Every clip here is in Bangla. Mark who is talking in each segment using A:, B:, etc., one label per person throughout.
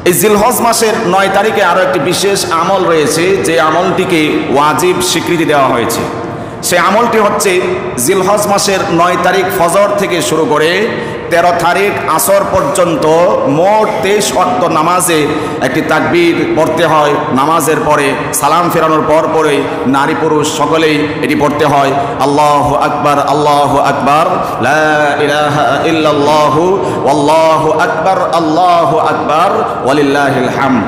A: এই জিলহজ মাসের 9 তারিখে আরও একটি বিশেষ আমল রয়েছে, যে আমলটিকে ওয়াজিব স্বীকৃতি দেওয়া হয়েছে। সেই আমলটি হচ্ছে জিলহজ মাসের 9 তারিখ ফজর থেকে শুরু করে 13 তারিখ আসর পর্যন্ত মোট 23 ওয়াক্ত নামাজে একটি তাকবীর পড়তে হয়। নামাজের পরে সালাম ফেরানোর পরে নারী পুরুষ সকলেই এটি পড়তে হয়, আল্লাহু আকবার আল্লাহু আকবার লা ইলাহা ইল্লাল্লাহু আল্লাহু আকবার ওয়ালিল্লাহিল হামদ।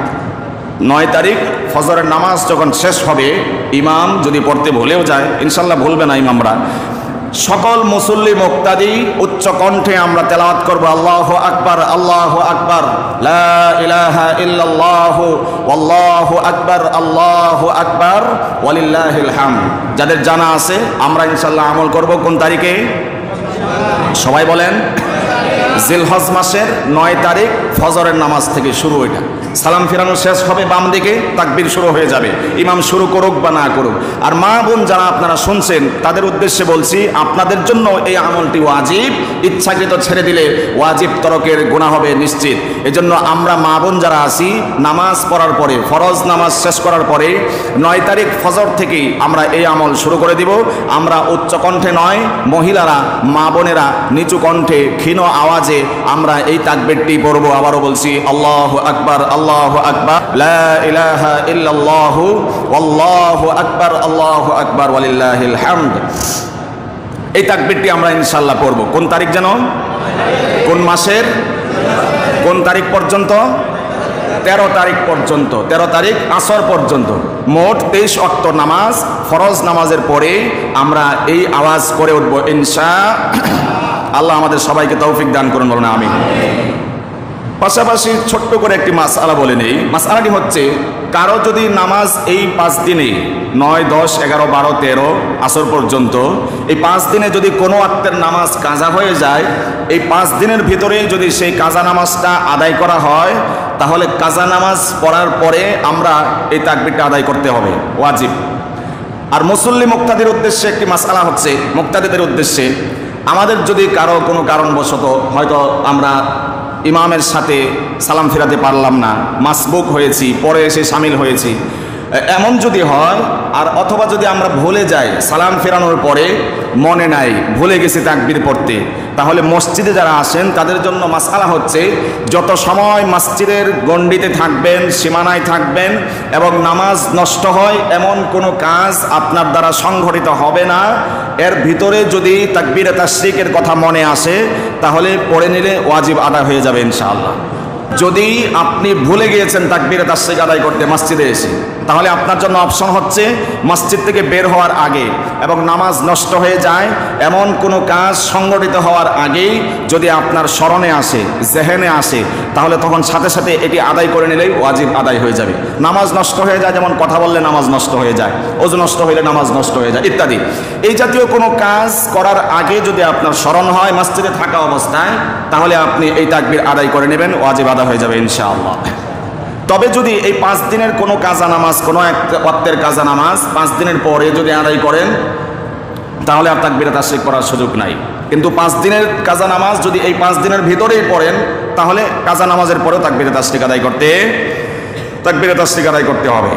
A: 9 তারিখ ফজরের নামাজ যখন শেষ হবে, ইমাম যদি পড়তে ভুলেও যায়, ইনশাল্লাহ ভুলবে না ইমামরা, সকল মুসল্লি মুক্তাদি উচ্চ কণ্ঠে আমরা তেলাওয়াত করব, আল্লাহু আকবার লা ইলাহা ইল্লাল্লাহু আল্লাহু আকবার ওয়ালিল্লাহিল হামদ। যাদের জানা আছে আমরা ইনশাল্লাহ আমল করব কোন তারিখে? সবাই বলেন, জিলহজ মাসের 9 তারিখ ফজরের নামাজ থেকে শুরু। এটা সালাম ফিরানো শেষ হবে, বাম দিকে তাকবীর শুরু হয়ে যাবে, ইমাম শুরু করুক বা না করুক। আর মা বোন যারা আপনারা শুনছেন তাদের উদ্দেশ্যে বলছি, আপনাদের জন্য এই আমলটি ওয়াজিব, ইচ্ছাকৃত ছেড়ে দিলে ওয়াজিব তরকের গুনাহ হবে নিশ্চিত। এজন্য আমরা মা বোন যারা আছি, নামাজ পড়ার পরে, ফরজ নামাজ শেষ করার পরে 9 তারিখ ফজর থেকেই আমরা এই আমল শুরু করে দিব। আমরা উচ্চ কণ্ঠে নয়, মহিলারা মা বোনেরা নিচু কণ্ঠে ক্ষীণ আওয়াজে আমরা এই তাকবীরটি পড়ব। আবারও বলছি, আল্লাহু আকবার লা ইলাহা ইল্লাল্লাহু আল্লাহু আকবার ওয়ালিল্লাহিল হামদ। এই তাকবীরটি আমরা ইনশাআল্লাহ পড়ব কোন তারিখ যেন? কোন মাসের কোন তারিখ পর্যন্ত? 13 তারিখ পর্যন্ত, 13 তারিখ আসর পর্যন্ত মোট 23 ওয়াক্ত নামাজ, ফরজ নামাজের পরে আমরা এই আওয়াজ করে উঠব ইনশাআল্লাহ। আমাদের সবাইকে তৌফিক দান করুন, বলুন আমিন। পাশাপাশি ছোট্ট করে একটি মাসআলা বলে নেই। মাসআলাটি হচ্ছে, কারো যদি নামাজ এই 5 দিনে 9, 10, 11, 12, 13 আসর পর্যন্ত এই 5 দিনে যদি কোনো ওয়াক্তের নামাজ কাজা হয়ে যায়, এই 5 দিনের ভিতরে যদি সেই কাজা নামাজটা আদায় করা হয়, তাহলে কাজা নামাজ পড়ার পরে আমরা এই তাকবীরটা আদায় করতে হবে, ওয়াজিব। আর মুসল্লি মুক্তাদির উদ্দেশ্যে একটি মাসআলা হচ্ছে, মুক্তাদিদের উদ্দেশ্যে, আমাদের যদি কারো কোনো কারণবশত হয়তো আমরা ইমামের সাথে সালাম ফেরাতে পারলাম না, মাসবুক হয়েছি, পরে এসে শামিল হয়েছি, এমন যদি হয়, আর অথবা যদি আমরা ভুলে যাই সালাম ফেরানোর পরে মনে নাই, ভুলে গেছি তাকবীর পড়তে, তাহলে মসজিদে যারা আসেন তাদের জন্য মাসআলা হচ্ছে, যত সময় মসজিদের গণ্ডিতে থাকবেন, সীমানায় থাকবেন এবং নামাজ নষ্ট হয় এমন কোনো কাজ আপনার দ্বারা সংঘটিত হবে না, এর ভিতরে যদি তাকবীরে তাশরিকের কথা মনে আসে তাহলে পড়ে নিলে ওয়াজিব আদায় হয়ে যাবে ইনশাআল্লাহ। যদি আপনি ভুলে গিয়েছেন তাকবীরে তাশরিক আদায় করতে মসজিদে এসে, তাহলে আপনার জন্য অপশন হচ্ছে মসজিদ থেকে বের হওয়ার আগে এবং নামাজ নষ্ট হয়ে যায় এমন কোনো কাজ সংগঠিত হওয়ার আগেই যদি আপনার স্মরণে আসে, জেহেনে আসে, তাহলে তখন সাথে সাথে এটি আদায় করে নিলেই ওয়াজিব আদায় হয়ে যাবে। নামাজ নষ্ট হয়ে যায়, যেমন কথা বললে নামাজ নষ্ট হয়ে যায়, ওযু নষ্ট হইলে নামাজ নষ্ট হয়ে যায় ইত্যাদি। এই জাতীয় কোনো কাজ করার আগে যদি আপনার স্মরণ হয় মসজিদে থাকা অবস্থায়, তাহলে আপনি এই তাকবীর আদায় করে নেবেন, ওয়াজিব আদায় হয়ে যাবে ইনশাআল্লাহ। তবে যদি এই 5 দিনের কোনো কাজা নামাজ, কোনো এক ওয়াক্তের কাজা নামাজ 5 দিনের পরে যদি আদায় করেন, তাহলে আর তাকবীরে তাশরিক করার সুযোগ নাই। কিন্তু 5 দিনের কাজা নামাজ যদি এই 5 দিনের ভিতরেই পড়েন, তাহলে কাজা নামাজের পরেও তাকবীরে তাশরিক আদায় করতে হবে।